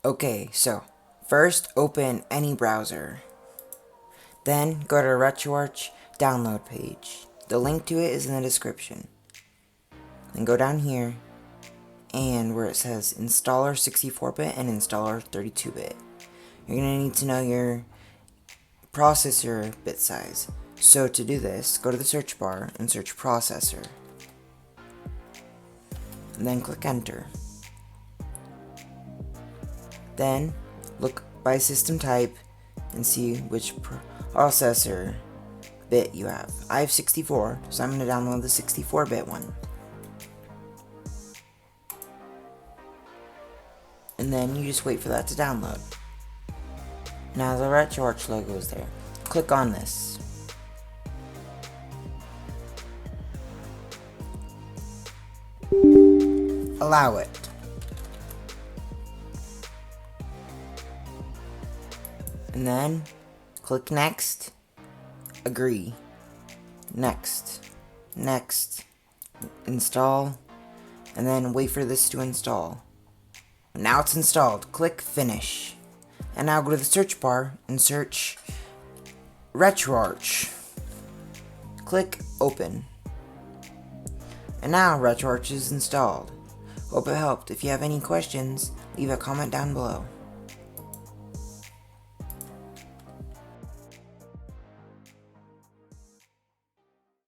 Okay, so first open any browser. Then go to RetroArch download page. The link to it is in the description. Then go down here and where it says installer 64-bit and installer 32-bit. You're going to need to know your processor bit size. So to do this, go to the search bar and search processor. And then click enter. Then look by system type and see which processor bit you have. I have 64, so I'm going to download the 64-bit one. And then you just wait for that to download. Now the RetroArch logo is there. Click on this. Allow it. And then click next, agree, next, install, and then wait for this to install. Now it's installed, click finish. And now go to the search bar and search RetroArch. Click open. And now RetroArch is installed. Hope it helped. If you have any questions, leave a comment down below.